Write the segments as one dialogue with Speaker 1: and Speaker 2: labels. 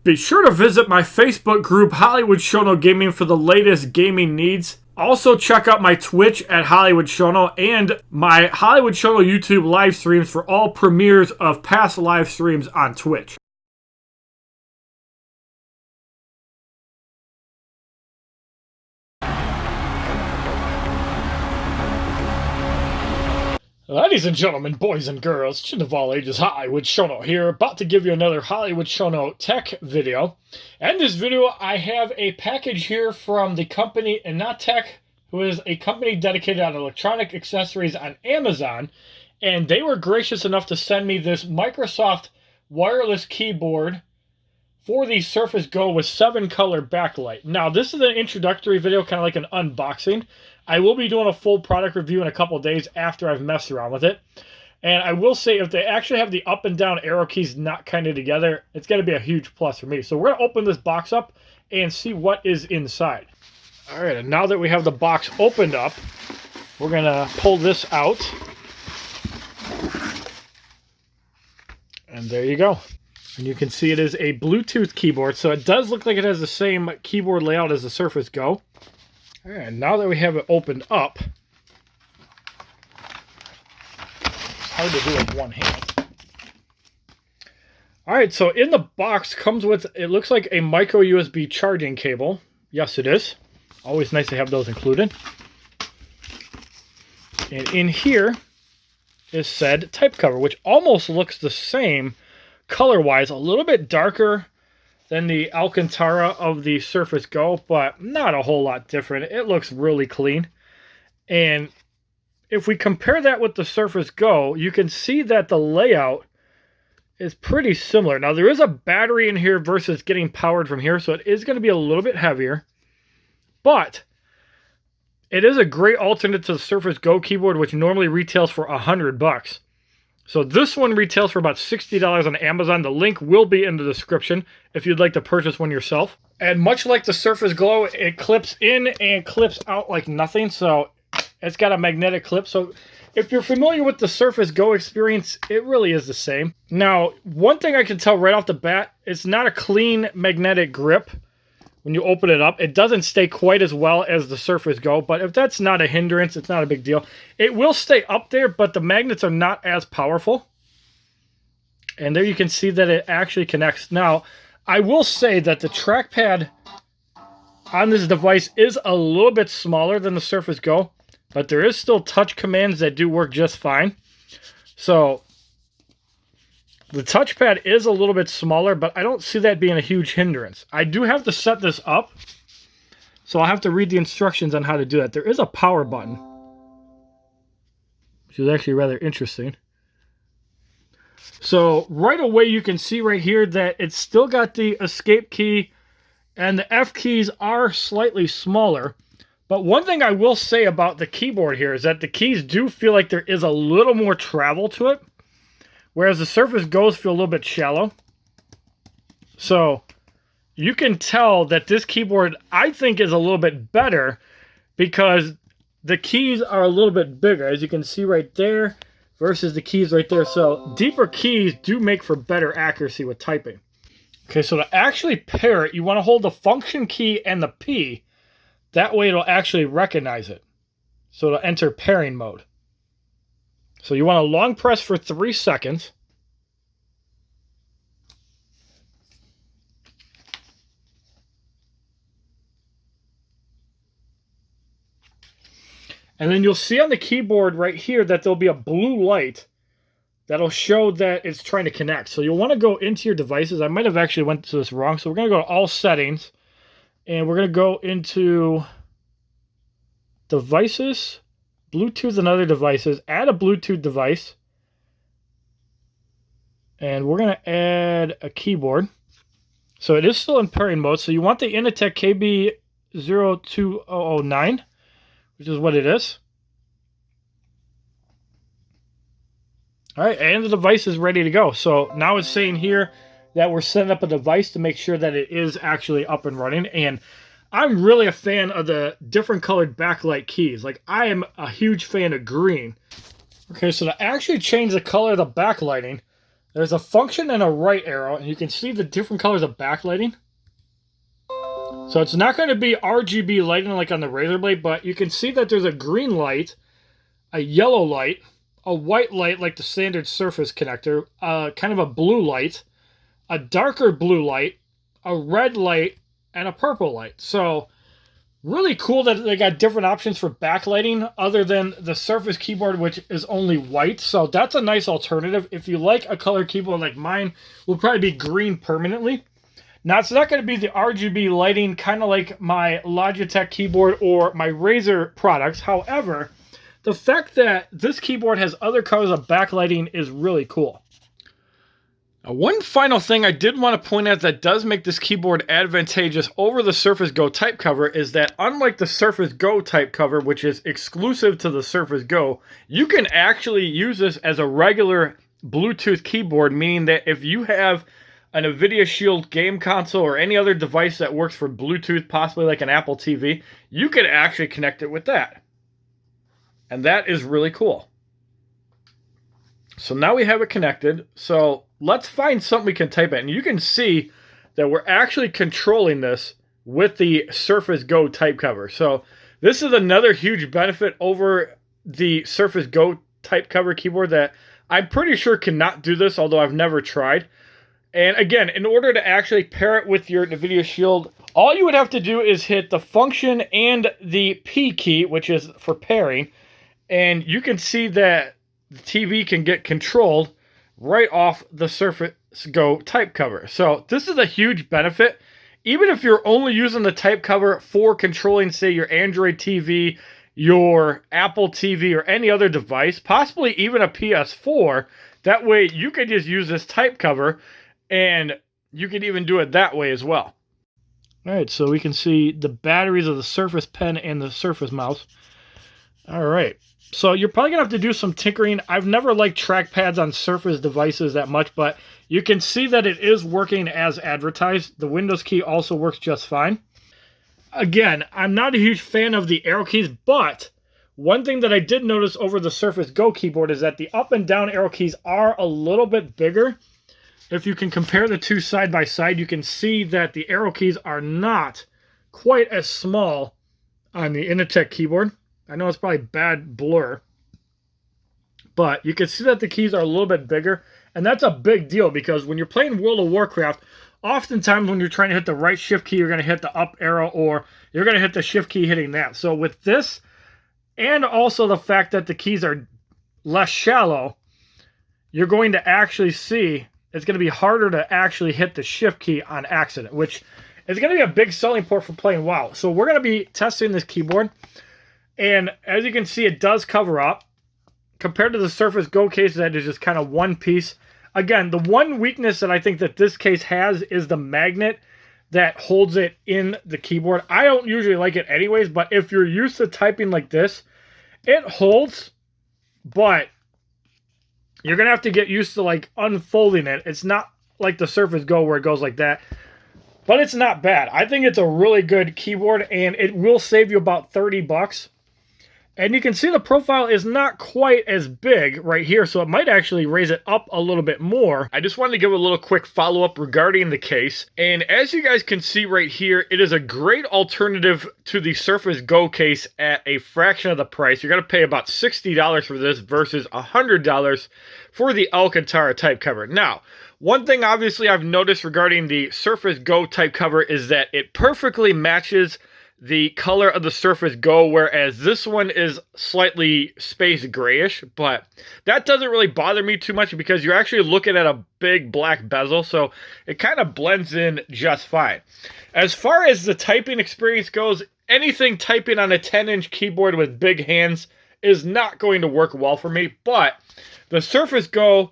Speaker 1: Be sure to visit my Facebook group, HollywoodShono Gaming, for the latest gaming needs. Also, check out my Twitch at HollywoodShono and my HollywoodShono YouTube live streams for all premieres of past live streams on Twitch. Ladies and gentlemen, boys and girls, children of all ages, HollywoodShono here, about to give you another HollywoodShono tech video. In this video, I have a package here from the company Inateck, who is a company dedicated on electronic accessories on Amazon, and they were gracious enough to send me this Microsoft wireless keyboard for the Surface Go with 7-color backlight. Now, this is an introductory video, kind of like an unboxing. I will be doing a full product review in a couple of days after I've messed around with it. And I will say, if they actually have the up and down arrow keys not kind of together, it's going to be a huge plus for me. So we're going to open this box up and see what is inside. All right, and now that we have the box opened up, we're going to pull this out. And there you go. And you can see it is a Bluetooth keyboard, so it does look like it has the same keyboard layout as the Surface Go. And now that we have it opened up, it's hard to do with one hand. Alright, so in the box comes with, it looks like a micro USB charging cable. Yes, it is. Always nice to have those included. And in here is said type cover, which almost looks the same color-wise, a little bit darker than the Alcantara of the Surface Go, but not a whole lot different. It looks really clean. And if we compare that with the Surface Go, you can see that the layout is pretty similar. Now, there is a battery in here versus getting powered from here, so it is going to be a little bit heavier. But it is a great alternate to the Surface Go keyboard, which normally retails for $100. So this one retails for about $60 on Amazon. The link will be in the description if you'd like to purchase one yourself. And much like the Surface Go, it clips in and clips out like nothing. So it's got a magnetic clip. So if you're familiar with the Surface Go experience, it really is the same. Now, one thing I can tell right off the bat, it's not a clean magnetic grip. When you open it up, it doesn't stay quite as well as the Surface Go, but if that's not a hindrance, it's not a big deal. It will stay up there, but the magnets are not as powerful. And there you can see that it actually connects. Now, I will say that the trackpad on this device is a little bit smaller than the Surface Go, but there is still touch commands that do work just fine. So the touchpad is a little bit smaller, but I don't see that being a huge hindrance. I do have to set this up, so I'll have to read the instructions on how to do that. There is a power button, which is actually rather interesting. So right away you can see right here that it's still got the escape key, and the F keys are slightly smaller. But one thing I will say about the keyboard here is that the keys do feel like there is a little more travel to it, whereas the Surface Go's feel a little bit shallow. So you can tell that this keyboard, I think, is a little bit better because the keys are a little bit bigger, as you can see right there, versus the keys right there. So deeper keys do make for better accuracy with typing. Okay, so to actually pair it, you want to hold the function key and the P. That way it'll actually recognize it. So it'll enter pairing mode. So you want to long press for 3 seconds. And then you'll see on the keyboard right here that there'll be a blue light that'll show that it's trying to connect. So you'll want to go into your devices. I might have actually went to this wrong. So we're going to go to all settings. And we're going to go into devices, Bluetooth and other devices, add a Bluetooth device, and we're going to add a keyboard. So it is still in pairing mode, so you want the Inateck KB02009, which is what it is. All right, and the device is ready to go. So now it's saying here that we're setting up a device to make sure that it is actually up and running, and I'm really a fan of the different colored backlight keys. Like, I am a huge fan of green. Okay, so to actually change the color of the backlighting, There's a function and a right arrow, and you can see the different colors of backlighting. So it's not going to be RGB lighting like on the Razor Blade, but you can see that there's a green light, a yellow light, a white light like the standard Surface connector, kind of a blue light, a darker blue light, a red light, and a purple light. So really cool that they got different options for backlighting other than the Surface keyboard, which is only white. So that's a nice alternative. If you like a color keyboard like mine, will probably be green permanently. Now, it's not going to be the RGB lighting, kind of like my Logitech keyboard or my Razer products. However, the fact that this keyboard has other colors of backlighting is really cool. Now, one final thing I did want to point out that does make this keyboard advantageous over the Surface Go Type cover is that unlike the Surface Go Type cover, which is exclusive to the Surface Go, you can actually use this as a regular Bluetooth keyboard, meaning that if you have an NVIDIA Shield game console or any other device that works for Bluetooth, possibly like an Apple TV, you can actually connect it with that. And that is really cool. So now we have it connected. So let's find something we can type in. And you can see that we're actually controlling this with the Surface Go Type cover. So this is another huge benefit over the Surface Go Type cover keyboard that I'm pretty sure cannot do this, although I've never tried. And again, in order to actually pair it with your NVIDIA Shield, all you would have to do is hit the function and the P key, which is for pairing. And you can see that the TV can get controlled right off the Surface Go Type cover. So this is a huge benefit. Even if you're only using the Type cover for controlling, say, your Android TV, your Apple TV, or any other device, possibly even a PS4, that way you could just use this Type cover. And you can even do it that way as well. All right, so we can see the batteries of the Surface Pen and the Surface Mouse. All right, so you're probably going to have to do some tinkering. I've never liked trackpads on Surface devices that much, but you can see that it is working as advertised. The Windows key also works just fine. Again, I'm not a huge fan of the arrow keys, but one thing that I did notice over the Surface Go keyboard is that the up and down arrow keys are a little bit bigger. If you can compare the two side by side, you can see that the arrow keys are not quite as small on the Inateck keyboard. I know it's probably bad blur, but you can see that the keys are a little bit bigger, and that's a big deal because when you're playing World of Warcraft, oftentimes when you're trying to hit the right shift key, you're going to hit the up arrow, or you're going to hit the shift key hitting that. So with this, and also the fact that the keys are less shallow, you're going to actually see it's going to be harder to actually hit the shift key on accident, which is going to be a big selling point for playing WoW. So we're going to be testing this keyboard, and as you can see, it does cover up. Compared to the Surface Go case that is just kind of one piece. Again, the one weakness that I think that this case has is the magnet that holds it in the keyboard. I don't usually like it anyways, but if you're used to typing like this, it holds, but you're going to have to get used to like unfolding it. It's not like the Surface Go where it goes like that, but it's not bad. I think it's a really good keyboard, and it will save you about 30 bucks. And you can see the profile is not quite as big right here, so it might actually raise it up a little bit more. I just wanted to give a little quick follow-up regarding the case. And as you guys can see right here, it is a great alternative to the Surface Go case at a fraction of the price. You're going to pay about $60 for this versus $100 for the Alcantara type cover. Now, one thing obviously I've noticed regarding the Surface Go type cover is that it perfectly matches the color of the Surface Go, whereas this one is slightly space grayish, but that doesn't really bother me too much because you're actually looking at a big black bezel, so it kind of blends in just fine. As far as the typing experience goes, anything typing on a 10-inch keyboard with big hands is not going to work well for me, but the Surface Go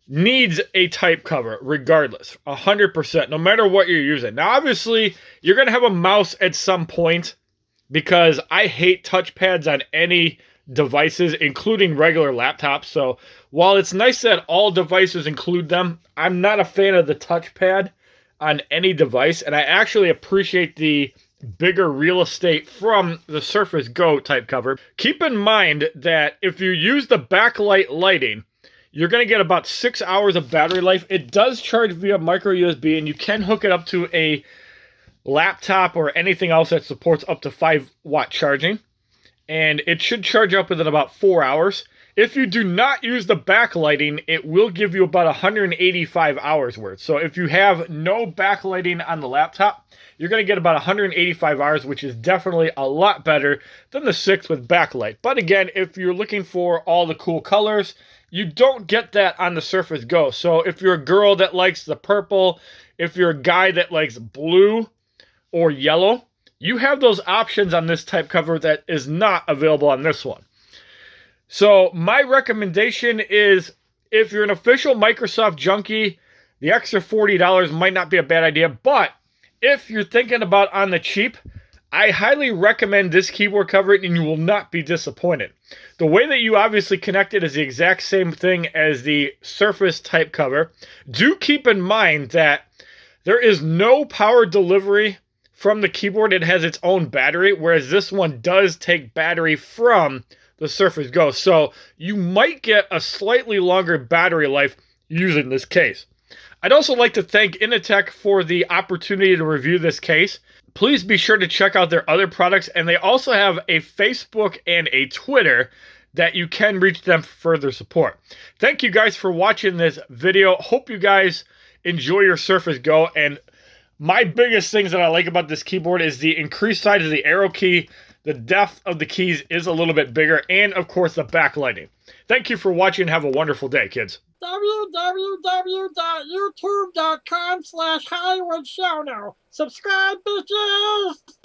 Speaker 1: needs a type cover regardless, 100%, no matter what you're using. Now, obviously, you're going to have a mouse at some point because I hate touchpads on any devices, including regular laptops. So while it's nice that all devices include them, I'm not a fan of the touchpad on any device, and I actually appreciate the bigger real estate from the Surface Go type cover. Keep in mind that if you use the backlight lighting, you're going to get about 6 hours of battery life. It does charge via micro USB, and you can hook it up to a laptop or anything else that supports up to 5-watt charging. And it should charge up within about 4 hours. If you do not use the backlighting, it will give you about 185 hours worth. So if you have no backlighting on the laptop, you're going to get about 185 hours, which is definitely a lot better than the 6 with backlight. But again, if you're looking for all the cool colors, you don't get that on the Surface Go. So if you're a girl that likes the purple, if you're a guy that likes blue or yellow, you have those options on this type cover that is not available on this one. So my recommendation is, if you're an official Microsoft junkie, the extra $40 might not be a bad idea. But if you're thinking about on the cheap, I highly recommend this keyboard cover, and you will not be disappointed. The way that you obviously connect it is the exact same thing as the Surface type cover. Do keep in mind that there is no power delivery from the keyboard. It has its own battery, whereas this one does take battery from the Surface Go. So you might get a slightly longer battery life using this case. I'd also like to thank Inateck for the opportunity to review this case. Please be sure to check out their other products, and they also have a Facebook and a Twitter that you can reach them for further support. Thank you guys for watching this video. Hope you guys enjoy your Surface Go, and my biggest things that I like about this keyboard is the increased size of the arrow key, the depth of the keys is a little bit bigger, and of course the backlighting. Thank you for watching. Have a wonderful day, kids.
Speaker 2: www.youtube.com/HollywoodShono. Subscribe, bitches!